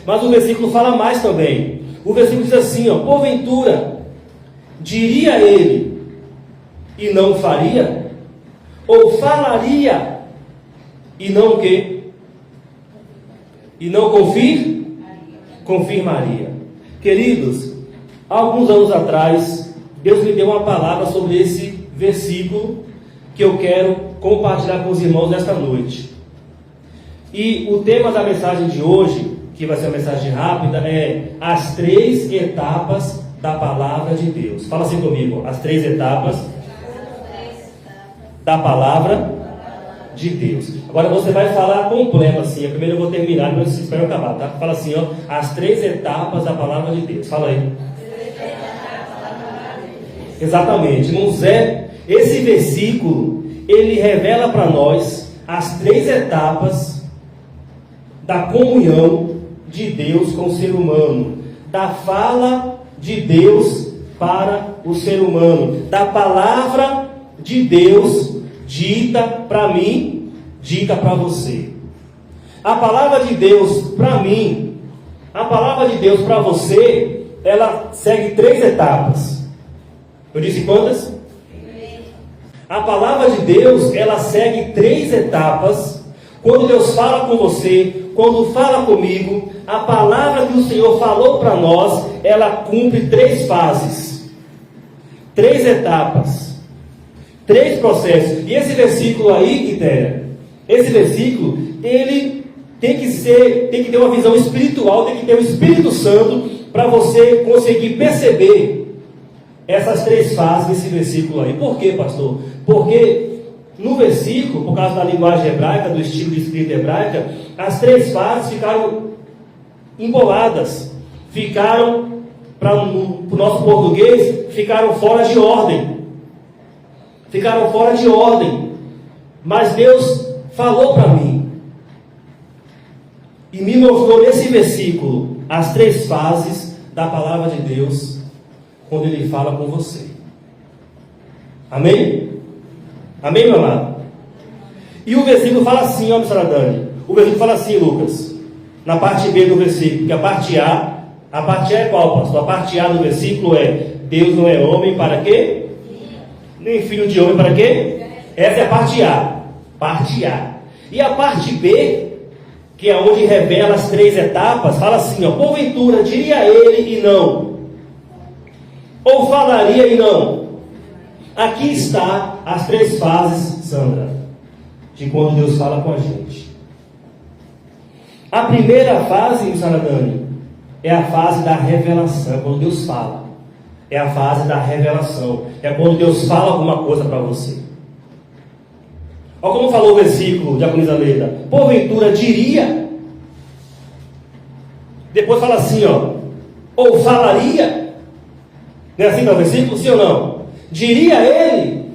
Mas o versículo fala mais também. O versículo diz assim, ó: porventura, diria ele e não faria? Ou falaria e não o quê? E não confirmaria. Queridos, há alguns anos atrás, Deus me deu uma palavra sobre esse versículo que eu quero compartilhar com os irmãos nesta noite. E o tema da mensagem de hoje, que vai ser uma mensagem rápida, é as 3 etapas da palavra de Deus. Fala assim comigo: as 3 etapas da palavra de Deus. Agora você vai falar completo assim. Primeiro eu vou terminar, depois vocês esperam acabar, tá? Fala assim, ó: as 3 etapas da palavra de Deus. Fala aí. Exatamente, irmãos, esse versículo, ele revela para nós as 3 etapas da comunhão de Deus com o ser humano, da fala de Deus para o ser humano, da palavra de Deus dita para mim, dita para você. A palavra de Deus para mim, a palavra de Deus para você, ela segue 3 etapas. Eu disse quantas? A palavra de Deus, ela segue 3 etapas. Quando Deus fala com você, quando fala comigo, a palavra que o Senhor falou para nós, ela cumpre 3 fases, 3 etapas, 3 processos. E esse versículo aí, Quitéria, esse versículo, ele tem que ter uma visão espiritual, tem que ter o Espírito Santo para você conseguir perceber essas 3 fases desse versículo aí. Por quê, pastor? Porque no versículo, por causa da linguagem hebraica, do estilo de escrita hebraica, as 3 fases ficaram emboladas, ficaram, para o nosso português, ficaram fora de ordem. Ficaram fora de ordem. Mas Deus falou para mim e me mostrou nesse versículo as 3 fases da palavra de Deus quando Ele fala com você. Amém? Amém, meu amado? E o versículo fala assim, ó, missionária Dani. O versículo fala assim, Lucas, na parte B do versículo, que a parte A é qual, pastor? A parte A do versículo é: Deus não é homem para quê? Nem filho de homem para quê? Essa é a parte A. Parte A. E a parte B, que é onde revela as 3 etapas, fala assim, ó: porventura, diria ele e não, ou falaria e não. Aqui está as 3 fases, Sandra, de quando Deus fala com a gente. A primeira fase, Sandra Dani, é a fase da revelação, quando Deus fala. É a fase da revelação. É quando Deus fala alguma coisa para você. Olha como falou o versículo de Diaconisa Leda: porventura diria. Depois fala assim, ó: ou falaria. Não é assim que é o versículo? Sim ou não? Diria ele,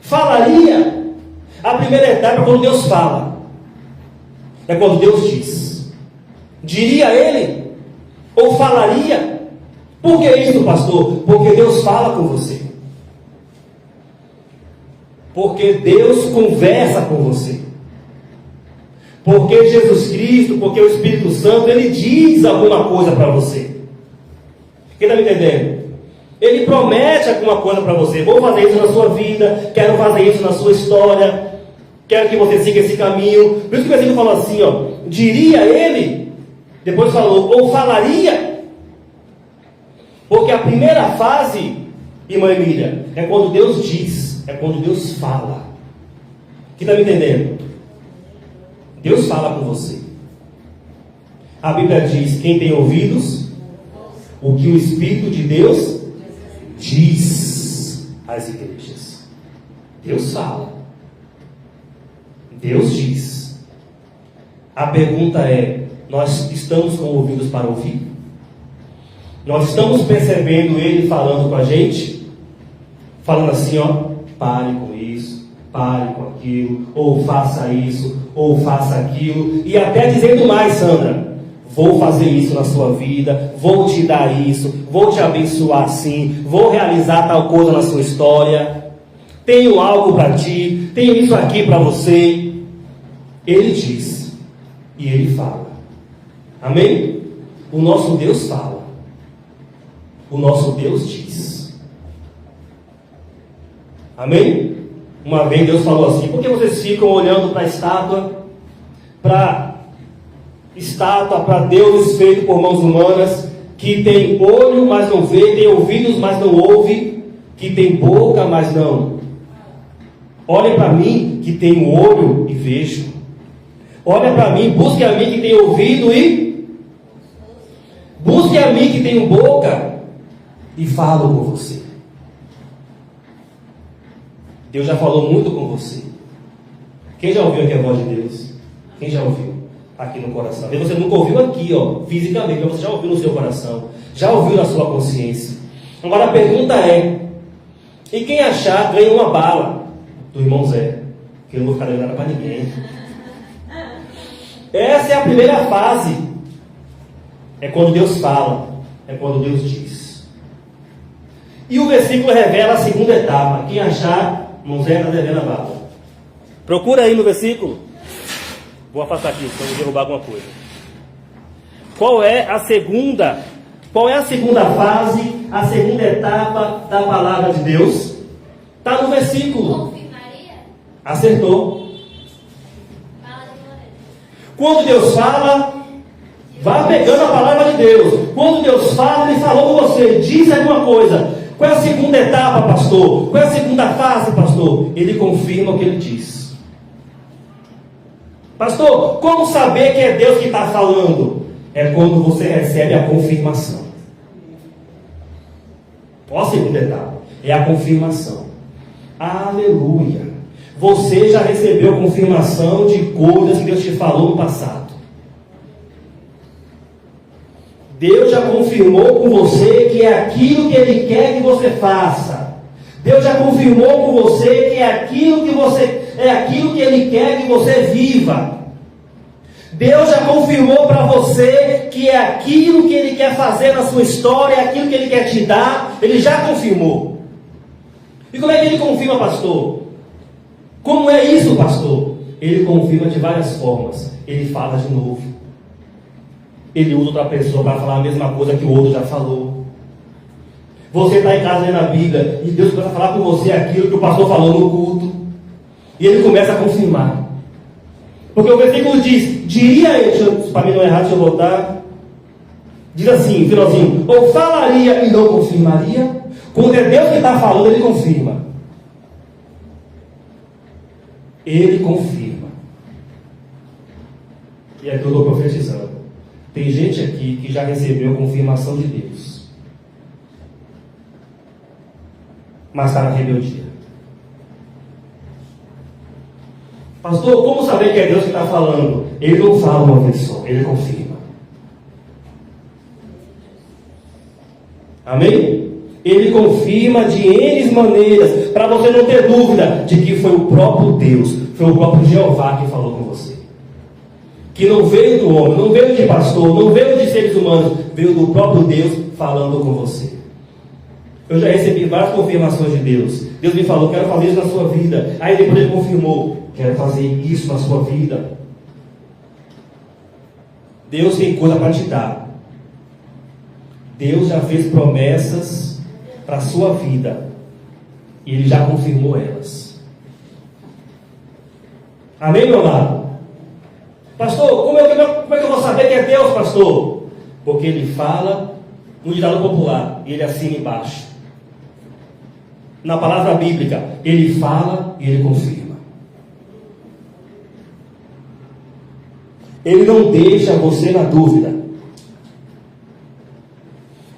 falaria. A primeira etapa é quando Deus fala, é quando Deus diz. Diria ele, ou falaria. Por que isso, pastor? Porque Deus fala com você, porque Deus conversa com você, porque Jesus Cristo, porque o Espírito Santo, Ele diz alguma coisa para você. Quem está me entendendo? Ele promete alguma coisa para você: vou fazer isso na sua vida, quero fazer isso na sua história, quero que você siga esse caminho. Por isso que o versículo falou assim, ó: diria ele, depois falou, ou falaria. Porque a primeira fase, irmã Emília, é quando Deus diz, é quando Deus fala. Quem está me entendendo? Deus fala com você. A Bíblia diz: quem tem ouvidos, o que o Espírito de Deus diz às igrejas. Deus fala, Deus diz. A pergunta é: nós estamos com ouvidos para ouvir? Nós estamos percebendo Ele falando com a gente? Falando assim, ó: pare com isso, pare com aquilo, ou faça isso, ou faça aquilo. E até dizendo mais, Sandra: vou fazer isso na sua vida, vou te dar isso, vou te abençoar assim, vou realizar tal coisa na sua história, tenho algo para ti, tenho isso aqui para você. Ele diz e Ele fala. Amém? O nosso Deus fala. O nosso Deus diz. Amém? Uma vez Deus falou assim: por que vocês ficam olhando para a estátua? Para deuses feitos por mãos humanas, que tem olho, mas não vê, tem ouvidos, mas não ouve, que tem boca, mas não. Olhem para mim, que tenho olho e vejo. Olha para mim, busque a mim que tenho ouvido e busque a mim que tenho boca e falo com você. Deus já falou muito com você. Quem já ouviu aqui a voz de Deus? Quem já ouviu aqui no coração? Você nunca ouviu aqui, fisicamente, mas você já ouviu no seu coração, já ouviu na sua consciência. Agora a pergunta é: e quem achar ganha uma bala do irmão Zé, que eu não vou ficar dando nada para ninguém. Essa é a primeira fase. É quando Deus fala, é quando Deus diz. E o versículo revela a segunda etapa. Quem achar, irmão Zé está devendo a bala. Procura aí no versículo. Vou afastar aqui, para não derrubar alguma coisa. Qual é a segunda fase, a segunda etapa da palavra de Deus? Está no versículo. Confirmaria? Acertou. Quando Deus fala, vá pegando a palavra de Deus. Quando Deus fala, Ele falou com você, diz alguma coisa. Qual é a segunda etapa, pastor? Qual é a segunda fase, pastor? Ele confirma o que Ele diz. Pastor, como saber que é Deus que está falando? É quando você recebe a confirmação. Qual a segunda etapa? É a confirmação. Aleluia! Você já recebeu confirmação de coisas que Deus te falou no passado. Deus já confirmou com você que é aquilo que Ele quer que você faça. Deus já confirmou com você que é aquilo que Ele quer que você viva. Deus já confirmou para você que é aquilo que Ele quer fazer na sua história, é aquilo que Ele quer te dar. Ele já confirmou. E como é que Ele confirma, pastor? Como é isso, pastor? Ele confirma de várias formas. Ele fala de novo. Ele usa outra pessoa para falar a mesma coisa que o outro já falou. Você está em casa lendo a Bíblia e Deus começa a falar com você aquilo que o pastor falou no culto. E ele começa a confirmar. Porque o versículo diz, diria ele, para mim não errar, deixa eu voltar. Diz assim, finalzinho, ou falaria e não confirmaria. Quando é Deus que está falando, Ele confirma. Ele confirma. E é que eu estou profetizando. Tem gente aqui que já recebeu a confirmação de Deus, mas está na rebeldia. Pastor, como saber que é Deus que está falando? Ele não fala uma vez só, Ele confirma. Amém? Ele confirma de N maneiras, para você não ter dúvida de que foi o próprio Deus, foi o próprio Jeová que falou com você. Que não veio do homem, não veio de pastor, não veio de seres humanos, veio do próprio Deus falando com você. Eu já recebi várias confirmações de Deus. Deus me falou, quero fazer isso na sua vida. Aí depois Ele confirmou, quero fazer isso na sua vida. Deus tem coisa para te dar. Deus já fez promessas para a sua vida e Ele já confirmou elas. Amém, meu amado? Pastor, como é que eu vou saber que é Deus, pastor? Porque Ele fala no ditado popular e Ele assina embaixo. Na palavra bíblica, Ele fala e Ele confirma. Ele não deixa você na dúvida.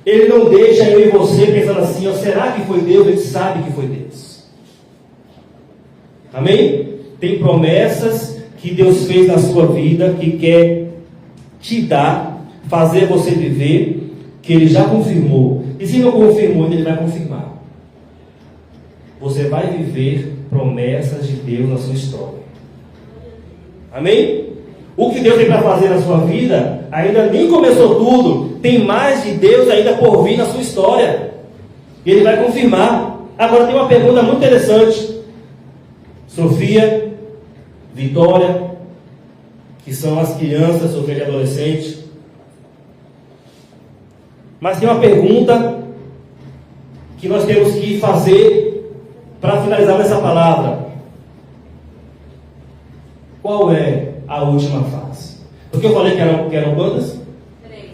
Ele não deixa eu e você pensando assim, será que foi Deus? Ele sabe que foi Deus. Amém? Tem promessas que Deus fez na sua vida, que quer te dar, fazer você viver, que Ele já confirmou. E se não confirmou, Ele vai confirmar. Você vai viver promessas de Deus na sua história. Amém? O que Deus tem para fazer na sua vida, ainda nem começou tudo. Tem mais de Deus ainda por vir na sua história. E Ele vai confirmar. Agora tem uma pergunta muito interessante. Sofia, Vitória, que são as crianças, Sofia de adolescente. Mas tem uma pergunta que nós temos que fazer para finalizar nessa palavra. Qual é a última fase? Porque eu falei que eram quantas? 3.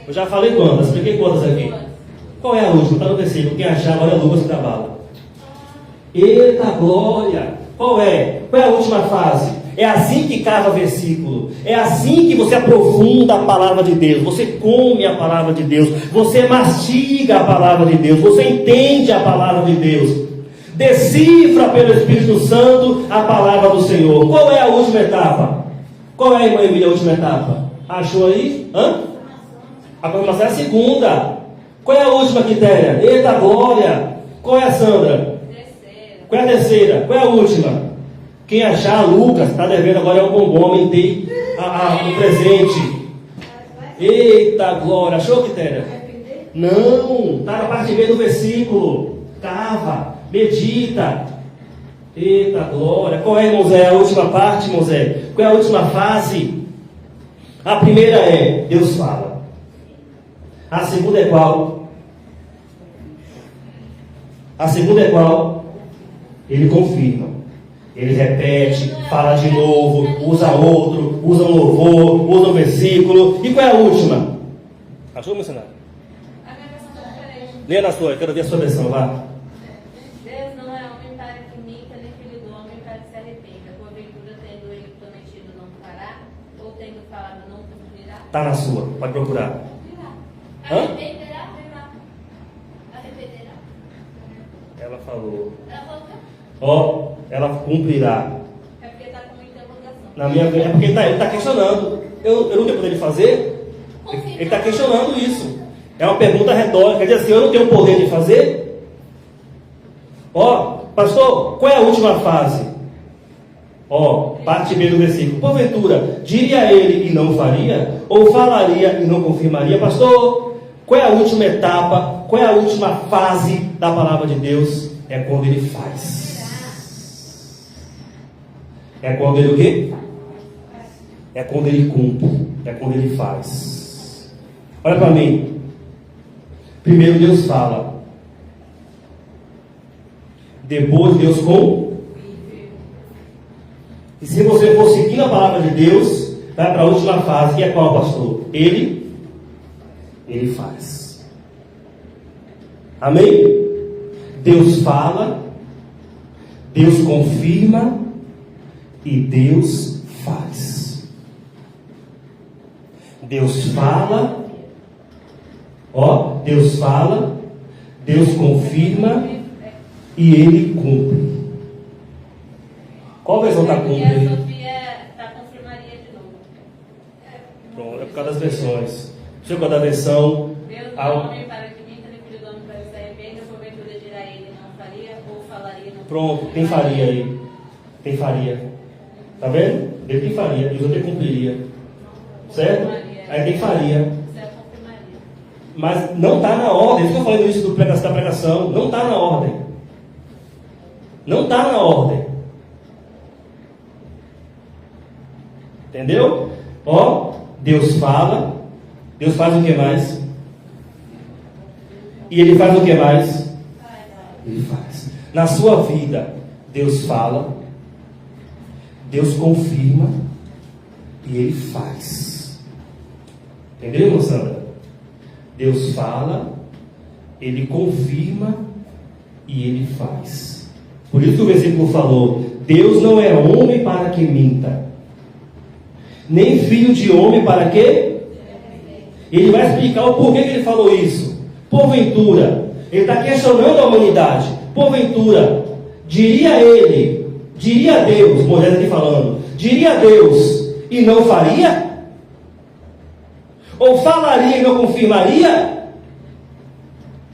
Eu já falei quantas, expliquei quantas aqui. Qual é a última? Está no versículo. Quem achar, olha a luvas que dá bala. Eita glória! Qual é? Qual é a última fase? É assim que cava versículo. É assim que você aprofunda a palavra de Deus. Você come a palavra de Deus. Você mastiga a palavra de Deus. Você entende a palavra de Deus. Decifra pelo Espírito Santo a palavra do Senhor. Qual é a última etapa? Qual é, irmã Emília, a última etapa? Achou aí? A confirmação é a segunda. Qual é a última, Quitéria? Eita glória! Qual é a Sandra? Terceira. Qual é a terceira? Qual é a última? Quem achar, Lucas, está devendo agora é um bombom, aumentei o presente. Eita glória! Achou, Quitéria? Não, está na parte B do versículo. Cava, medita. Eita glória! Qual é, irmão Zé, a última parte, irmão Zé? Qual é a última fase? A primeira é, Deus fala. A segunda é qual? A segunda é qual? Ele confirma. Ele repete, fala de novo, usa outro, usa um louvor, usa um versículo. E qual é a última? Achou, missionário? A minha versão está diferente. Leia na sua, eu quero ver a sua versão lá. Deus não é homem para que minta, nem filho do homem para que se arrependa. Porventura, tendo ele prometido, não fará, ou tendo falado, não cumprirá. Está na sua, pode procurar. Arrependerá, arrependerá. Ela falou. Ela falou que Ó, ela cumprirá. é porque está com muita interrogação. Na minha é porque ele está questionando. Eu não tenho poder de fazer? Ele está questionando isso. É uma pergunta retórica. Quer dizer assim, eu não tenho poder de fazer? Ó, pastor, qual é a última fase? Ó, parte B do versículo. Porventura, diria ele e não faria? Ou falaria e não confirmaria? Pastor, qual é a última etapa? Qual é a última fase da palavra de Deus? É quando ele faz. É quando ele o quê? É quando ele cumpre. É quando ele faz. Olha para mim. Primeiro Deus fala. Depois Deus cumpre. E se você for seguindo a palavra de Deus, vai para a última fase, que é qual, pastor? Ele faz. Amém? Deus fala, Deus confirma e Deus faz. Deus fala, ó, Deus fala, Deus confirma e Ele cumpre. Qual versão está E cumpre? a Sofia está confirmaria de novo. Pronto, é por causa das versões. Deixa eu guardar a versão. Deus não é homem para que minta, nem filho do homem para que se arrependa, porventura dirá ele, não faria, ou falaria, não Pronto, tem faria aí. Tem faria. Tá vendo? Ele tem faria, e os outros cumpriria. Certo? Aí tem faria. Você é confirmaria. Mas não está na ordem. Estou falando isso da pregação. Não está na ordem. Não está na ordem. Entendeu? Ó, Deus fala. Deus faz o que mais? E Ele faz o que mais? Ele faz. Na sua vida, Deus fala, Deus confirma e Ele faz. Entendeu, irmã Sandra? Deus fala, Ele confirma e Ele faz. Por isso que o versículo falou: Deus não é homem para que minta, nem filho de homem para que... Ele vai explicar o porquê que ele falou isso. Porventura, ele está questionando a humanidade. Porventura, diria Deus, Moisés aqui falando, diria Deus e não faria? Ou falaria e não confirmaria?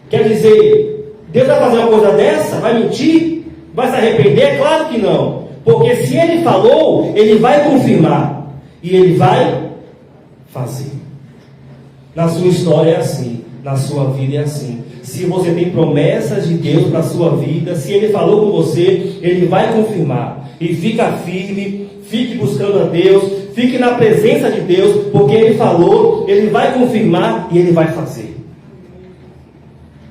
Quer dizer, Deus vai fazer uma coisa dessa? Vai mentir? Vai se arrepender? Claro que não. Porque se ele falou, ele vai confirmar. E ele vai fazer. Na sua história é assim, na sua vida é assim. Se você tem promessas de Deus para a sua vida, se Ele falou com você, Ele vai confirmar. E fica firme, fique buscando a Deus, fique na presença de Deus, porque Ele falou, Ele vai confirmar e Ele vai fazer.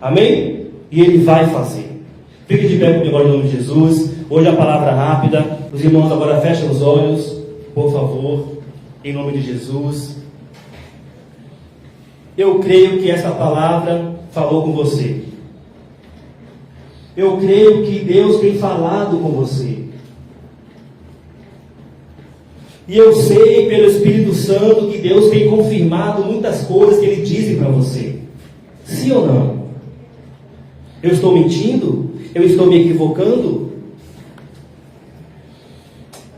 Amém? E Ele vai fazer. Fique de pé comigo agora em nome de Jesus. Hoje a palavra rápida. Os irmãos agora fecham os olhos, por favor, em nome de Jesus. Eu creio que essa palavra falou com você. Eu creio que Deus tem falado com você. E eu sei pelo Espírito Santo que Deus tem confirmado muitas coisas que Ele disse para você. Sim ou não? Eu estou mentindo? Eu estou me equivocando?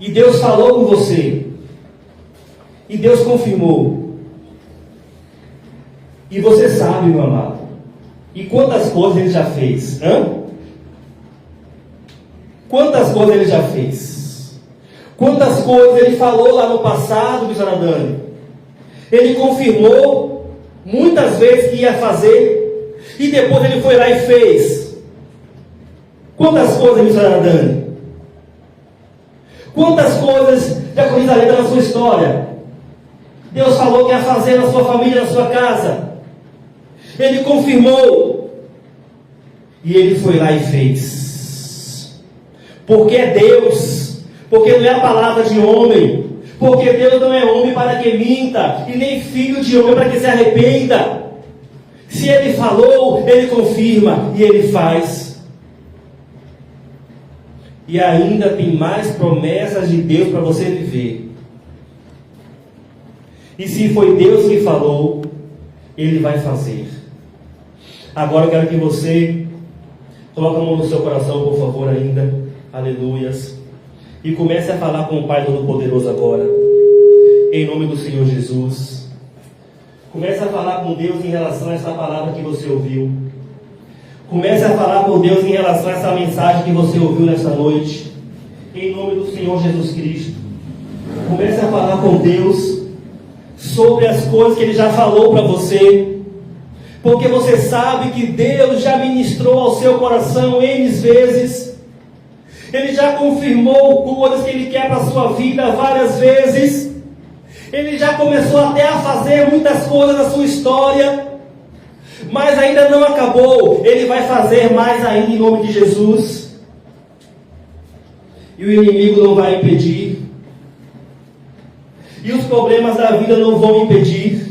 E Deus falou com você. E Deus confirmou. E você sabe, meu amado. E quantas coisas Ele já fez? Quantas coisas Ele já fez? Quantas coisas Ele falou lá no passado, missionária Dani? Ele confirmou muitas vezes que ia fazer. E depois Ele foi lá e fez. Quantas coisas, missionária Dani? Quantas coisas já corrida a letra na sua história? Deus falou que ia fazer na sua família, na sua casa. Ele confirmou. E Ele foi lá e fez. Porque é Deus. Porque não é a palavra de homem. Porque Deus não é homem para que minta. E nem filho de homem para que se arrependa. Se Ele falou, Ele confirma. E Ele faz. E ainda tem mais promessas de Deus para você viver. E se foi Deus que falou, Ele vai fazer. Agora eu quero que você coloque a mão no seu coração, por favor, ainda. Aleluias. E comece a falar com o Pai Todo-Poderoso agora. Em nome do Senhor Jesus. Comece a falar com Deus em relação a essa palavra que você ouviu. Comece a falar com Deus em relação a essa mensagem que você ouviu nessa noite. Em nome do Senhor Jesus Cristo. Comece a falar com Deus sobre as coisas que Ele já falou para você. Porque você sabe que Deus já ministrou ao seu coração N vezes. Ele já confirmou coisas que Ele quer para a sua vida várias vezes. Ele já começou até a fazer muitas coisas na sua história. Mas ainda não acabou. Ele vai fazer mais ainda em nome de Jesus. E o inimigo não vai impedir. E os problemas da vida não vão impedir.